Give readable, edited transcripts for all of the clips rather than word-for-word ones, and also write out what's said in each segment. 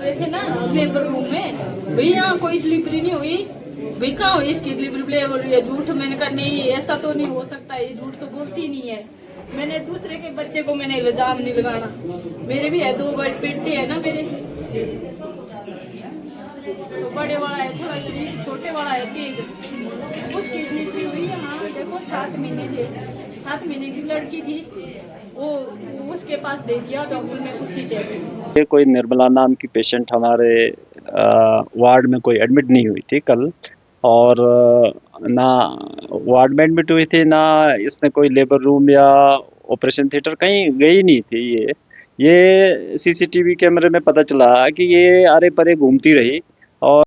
गए थे ना लेबर रूम में, भाई यहाँ कोई डिलीवरी नहीं हुई, भाई कहाँ हुई इसकी डिलीवरी? ये झूठ। मैंने कहा नहीं, ऐसा तो नहीं हो सकता, ये झूठ तो बोलती नहीं है। मैंने दूसरे के बच्चे को मैंने इल्जाम नहीं लगाना, मेरे भी है 2 बेटे है ना मेरे, तो बड़े वाला है थोड़ा शरीर, छोटे वाला है तेज। उसकी डिलीवरी हुई यहाँ देखो 7 महीने से, 7 महीने की लड़की थी, वो उसके पास दे दिया डॉक्टर ने उसी टाइम। ये कोई निर्मला नाम की पेशेंट हमारे वार्ड में कोई एडमिट नहीं हुई थी कल, और ना वार्ड में एडमिट हुई थी, ना इसने कोई लेबर रूम या ऑपरेशन थिएटर कहीं गई नहीं थी। ये सीसीटीवी कैमरे में पता चला कि ये आरे परे घूमती रही। और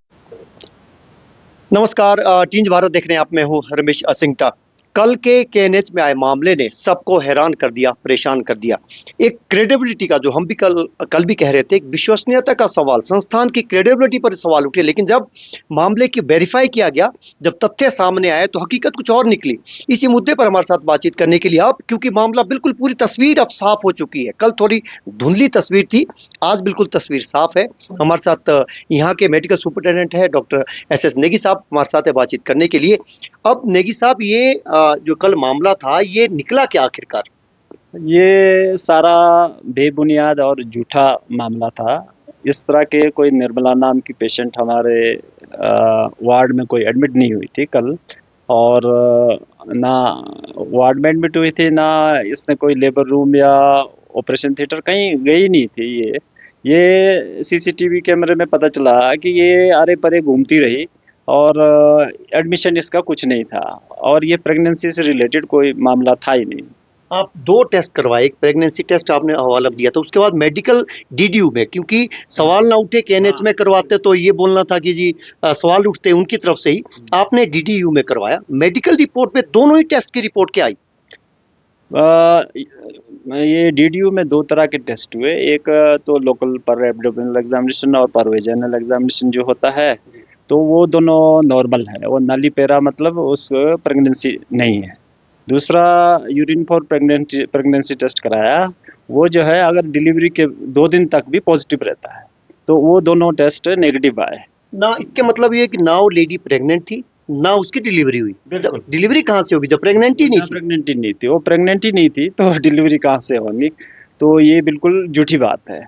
नमस्कार, टीन्स भारत देख रहे हैं आप। मैं हूं रमेश असिंगटा। कल के केएनएच में आए मामले ने सबको हैरान कर दिया, परेशान कर दिया। एक क्रेडिबिलिटी का, जो हम भी कल भी कह रहे थे, एक विश्वसनीयता का सवाल, संस्थान की क्रेडिबिलिटी पर सवाल उठे। लेकिन जब मामले की वेरीफाई किया गया, जब तथ्य सामने आए, तो हकीकत कुछ और निकली। इसी मुद्दे पर हमारे साथ बातचीत करने के लिए अब, क्योंकि मामला बिल्कुल पूरी तस्वीर अब साफ हो चुकी है। कल थोड़ी धुंधली तस्वीर थी, आज बिल्कुल तस्वीर साफ है। हमारे साथ यहाँ के मेडिकल सुपरिटेंडेंट है डॉक्टर एस नेगी साहब, हमारे साथ है बातचीत करने के लिए। अब नेगी साहब, ये जो कल मामला था, ये निकला क्या आखिरकार? ये सारा बेबुनियाद और झूठा मामला था। इस तरह के कोई निर्मला नाम की पेशेंट हमारे वार्ड में कोई एडमिट नहीं हुई थी कल, और ना वार्ड में एडमिट हुई थी, ना इसने कोई लेबर रूम या ऑपरेशन थिएटर कहीं गई नहीं थी। ये सीसीटीवी कैमरे में पता चला कि ये आरे परे घूमती रही, और एडमिशन इसका कुछ नहीं था, और ये प्रेगनेंसी से रिलेटेड कोई मामला था ही नहीं। आप 2 टेस्ट करवाए, एक प्रेगनेंसी टेस्ट आपने हवाला दिया था, उसके बाद मेडिकल डीडीयू में, क्योंकि सवाल ना उठे केएनएच में करवाते तो ये बोलना था कि जी सवाल उठते उनकी तरफ से ही, आपने डीडीयू में करवाया। मेडिकल रिपोर्ट में दोनों ही टेस्ट की रिपोर्ट क्या आई? ये डीडीयू में 2 तरह के टेस्ट हुए। एक तो लोकल पर एब्डोमिनल एग्जामिनेशन और पर वेजाइनल एग्जामिनेशन जो होता है, तो वो दोनों नॉर्मल है, वो नली पेरा, मतलब उस प्रेगनेंसी नहीं है। दूसरा यूरिन फॉर प्रेगनेंसी टेस्ट कराया, वो जो है अगर डिलीवरी के 2 दिन तक भी पॉजिटिव रहता है, तो वो दोनों टेस्ट नेगेटिव आए। ना इसके मतलब ये कि ना वो लेडी प्रेग्नेंट थी, ना उसकी डिलीवरी हुई। डिलीवरी कहाँ से होगी जब प्रेग्नेंट ही नहीं थी? प्रेगनेंट ही नहीं थी, वो प्रेगनेंट ही नहीं थी, तो डिलीवरी कहाँ से होगी? तो ये बिल्कुल झूठी बात है।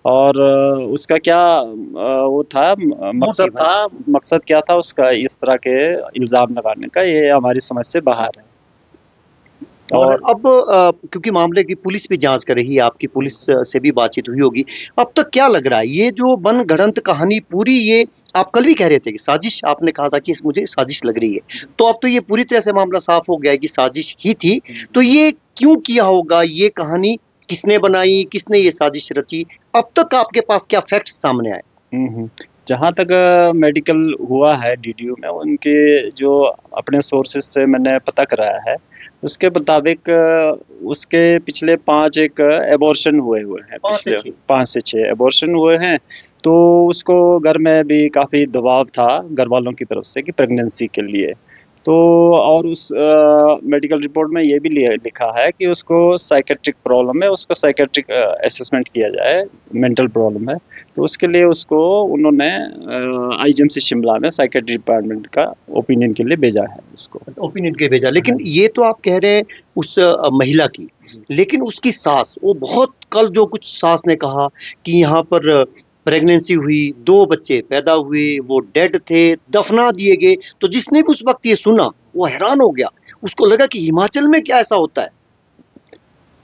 और उसका क्या वो था, मकसद क्या था उसका इस तरह के इल्ज़ाम लगाने का, ये हमारी समझ से बाहर है। और अब क्योंकि मामले की पुलिस भी जांच कर रही है, आपकी पुलिस से भी बातचीत हुई होगी, अब तक क्या लग रहा है? ये जो मनगढ़ंत कहानी पूरी, ये आप कल भी कह रहे थे कि साजिश, आपने कहा था कि मुझे साजिश लग रही है, तो अब तो ये पूरी तरह से मामला साफ हो गया है कि साजिश ही थी। तो ये क्यों किया होगा? ये कहानी किसने बनाई, किसने ये साजिश रची? अब तक आपके पास क्या फैक्ट्स सामने आए? जहाँ तक मेडिकल हुआ है डीडीयू में, उनके जो अपने सोर्सेज से मैंने पता कराया है, उसके मुताबिक उसके पिछले 5 एबॉर्शन हुए हैं, पिछले 5 से 6 एबॉर्शन हुए हैं। तो उसको घर में भी काफ़ी दबाव था घर वालों की तरफ से कि प्रेगनेंसी के लिए। तो और उस मेडिकल रिपोर्ट में ये भी लिखा है कि उसको साइकेट्रिक प्रॉब्लम है, उसको साइकेट्रिक असेसमेंट किया जाए, मेंटल प्रॉब्लम है। तो उसके लिए उसको उन्होंने आईजीएमसी शिमला में साइकेट्री डिपार्टमेंट का ओपिनियन के लिए भेजा है उसको। ओपिनियन के भेजा, लेकिन ये तो आप कह रहे हैं उस महिला की, लेकिन उसकी सास, वो बहुत कल जो कुछ सास ने कहा कि यहाँ पर प्रेगनेंसी हुई, 2 बच्चे पैदा हुए, वो डेड थे, दफना दिए गए, तो जिसने भी उस वक्त ये सुना वो हैरान हो गया। उसको लगा कि हिमाचल में क्या ऐसा होता है?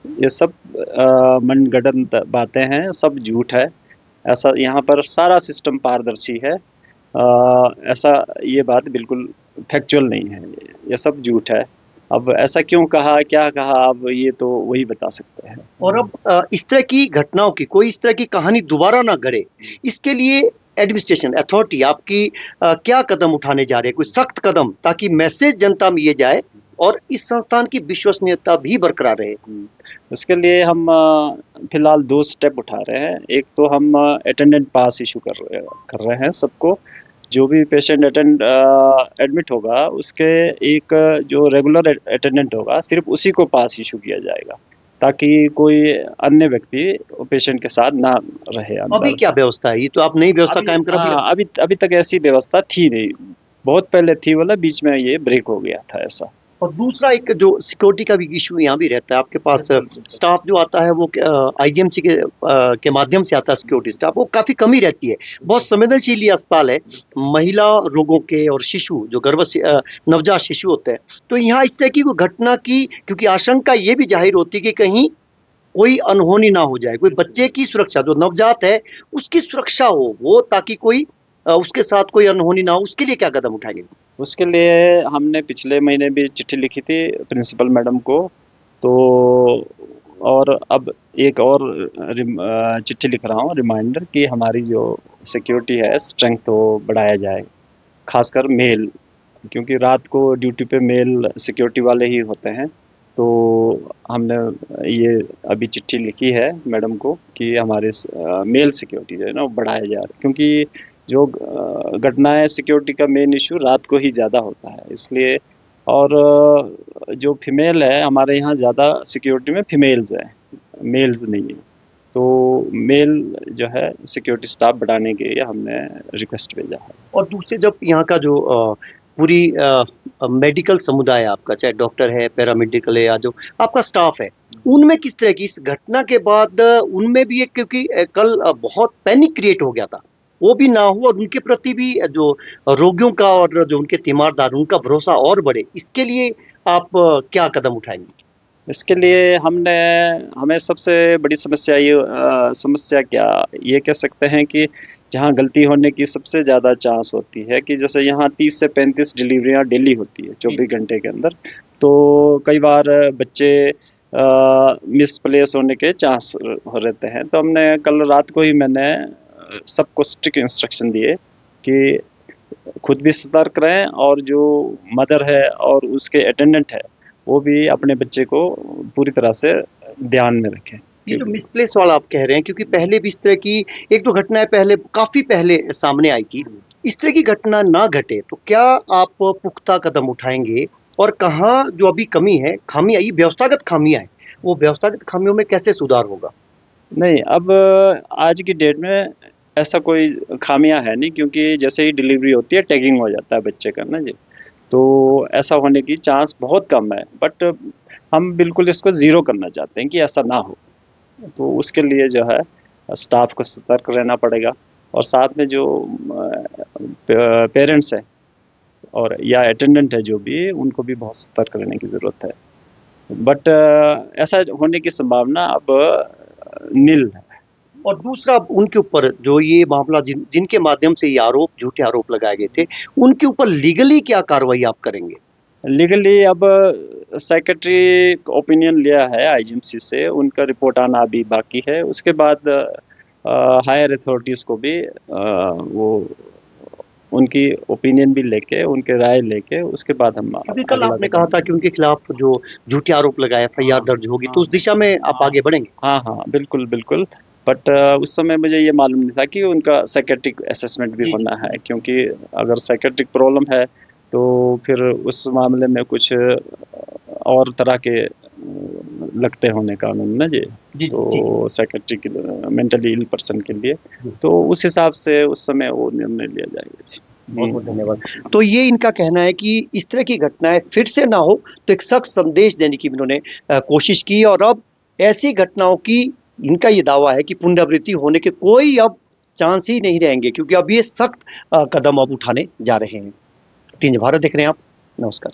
ये सब मनगढ़ंत बातें हैं, सब झूठ है। ऐसा यहाँ पर सारा सिस्टम पारदर्शी है। ऐसा ये बात बिल्कुल फैक्चुअल नहीं है, ये सब झूठ है। अब ऐसा क्यों कहा, क्या कहा, अब ये तो वही बता सकते हैं। और अब इस तरह की घटनाओं की, कोई इस तरह की कहानी दोबारा ना घटे, इसके लिए एडमिनिस्ट्रेशन अथॉरिटी आपकी क्या कदम उठाने जा रहे हैं? कोई सख्त कदम, ताकि मैसेज जनता में ये जाए और इस संस्थान की विश्वसनीयता भी बरकरार रहे। इसके लिए हम फिलहाल 2 स्टेप उठा रहे हैं। एक तो हम अटेंडेंट पास इशू कर रहे हैं सबको। जो भी पेशेंट एडमिट होगा, उसके एक जो रेगुलर अटेंडेंट होगा, सिर्फ उसी को पास इशू किया जाएगा। ताकि कोई अन्य व्यक्ति पेशेंट के साथ ना रहे अंदर। अभी क्या व्यवस्था है? ये तो आप नई व्यवस्था कायम कर रही है। हाँ, अभी तक ऐसी व्यवस्था थी नहीं, बहुत पहले थी, वाला बीच में ये ब्रेक हो गया था ऐसा। और दूसरा एक जो सिक्योरिटी का भी इशू यहाँ भी रहता है, आपके पास स्टाफ जो आता है वो आईजीएमसी के माध्यम से आता है, सिक्योरिटी स्टाफ वो काफी कमी रहती है। बहुत संवेदनशील ये अस्पताल है महिला रोगों के और शिशु जो नवजात शिशु होते हैं, तो यहाँ इस तरह की कोई घटना की क्योंकि आशंका ये भी जाहिर होती है कि कहीं कोई अनहोनी ना हो जाए, कोई बच्चे की सुरक्षा जो नवजात है उसकी सुरक्षा हो वो, ताकि कोई उसके साथ कोई अनहोनी ना हो, उसके लिए क्या कदम उठाएंगे? उसके लिए हमने पिछले महीने भी चिट्ठी लिखी थी प्रिंसिपल मैडम को, तो और अब एक और चिट्ठी लिख रहा हूँ रिमाइंडर कि हमारी जो सिक्योरिटी है स्ट्रेंथ वो बढ़ाया जाए, खासकर मेल, क्योंकि रात को ड्यूटी पे मेल सिक्योरिटी वाले ही होते हैं। तो हमने ये अभी चिट्ठी लिखी है मैडम को कि हमारे मेल सिक्योरिटी जो है ना वो बढ़ाया जाए, क्योंकि जो घटना है सिक्योरिटी का मेन इशू रात को ही ज़्यादा होता है इसलिए। और जो फीमेल है हमारे यहाँ ज़्यादा सिक्योरिटी में फीमेल्स हैं, मेल्स नहीं है, तो मेल जो है सिक्योरिटी स्टाफ बढ़ाने के लिए हमने रिक्वेस्ट भेजा है। और दूसरे जब यहाँ का जो पूरी मेडिकल समुदाय है आपका, चाहे डॉक्टर है, पैरामेडिकल है, या जो आपका स्टाफ है, उनमें किस तरह की इस घटना के बाद उनमें भी एक, क्योंकि कल बहुत पैनिक क्रिएट हो गया था, वो भी ना हो और उनके प्रति भी जो रोगियों का और जो उनके तीमारदार उनका भरोसा और बढ़े, इसके लिए आप क्या कदम उठाएंगे? इसके लिए हमें सबसे बड़ी समस्या समस्या क्या ये कह सकते हैं कि जहाँ गलती होने की सबसे ज़्यादा चांस होती है कि जैसे यहाँ 30 से 35 डिलीवरियाँ डेली होती है 24 घंटे के अंदर, तो कई बार बच्चे मिसप्लेस होने के चांस रहते हैं। तो हमने कल रात को ही मैंने सबको स्ट्रिक्ट इंस्ट्रक्शन दिए कि खुद भी सतर्क रहें और जो मदर है और उसके अटेंडेंट है वो भी अपने बच्चे को पूरी तरह से ध्यान में रखें। ये जो मिसप्लेस वाला आप कह रहे हैं, क्योंकि पहले भी इस तरह की एक दो घटनाएं पहले काफी पहले सामने आई थी, इस तरह की घटना ना घटे तो क्या आप पुख्ता कदम उठाएंगे? और कहाँ जो अभी कमी है, खामी आई, व्यवस्थागत खामियां है, वो व्यवस्थागत खामियों में कैसे सुधार होगा? नहीं, अब आज की डेट में ऐसा कोई खामियां है नहीं, क्योंकि जैसे ही डिलीवरी होती है टैगिंग हो जाता है बच्चे का ना जी, तो ऐसा होने की चांस बहुत कम है। बट हम बिल्कुल इसको ज़ीरो करना चाहते हैं कि ऐसा ना हो, तो उसके लिए जो है स्टाफ को सतर्क रहना पड़ेगा और साथ में जो पेरेंट्स हैं और या अटेंडेंट है जो भी, उनको भी बहुत सतर्क रहने की ज़रूरत है। बट ऐसा होने की संभावना अब नील है। और दूसरा उनके ऊपर जो ये मामला जिनके माध्यम से ये आरोप, झूठे आरोप लगाए गए थे, उनके ऊपर लीगली क्या कार्रवाई आप करेंगे? लीगली अब सेक्रेटरी ओपिनियन लिया है आईजीएमसी से, उनका रिपोर्ट आना अभी बाकी है। उसके बाद हायर अथॉरिटीज़ को भी वो उनकी ओपिनियन भी लेके, उनके राय लेके, उसके बाद हम अभी कल आपने कहा था कि उनके खिलाफ जो झूठे आरोप लगाए एफआईआर दर्ज होगी, तो उस दिशा में आप आगे बढ़ेंगे? हाँ बिल्कुल बिल्कुल। बट उस समय मुझे ये मालूम नहीं था कि उनका साइकेट्रिक असेसमेंट भी होना है, क्योंकि अगर साइकेट्रिक प्रॉब्लम है तो फिर उस मामले में कुछ और तरह के लगते होने कानून ना जी, तो साइकेट्रिक मेंटली इल पर्सन के लिए, तो उस हिसाब से उस समय वो निर्णय लिया जाएगा जी। बहुत बहुत धन्यवाद। तो ये इनका कहना है कि इस तरह की घटनाएं फिर से ना हो, तो एक सख्त संदेश देने की इन्होंने कोशिश की, और अब ऐसी घटनाओं की इनका ये दावा है कि पुनरावृत्ति होने के कोई अब चांस ही नहीं रहेंगे, क्योंकि अब ये सख्त कदम अब उठाने जा रहे हैं। तीन भारत देख रहे हैं आप, नमस्कार।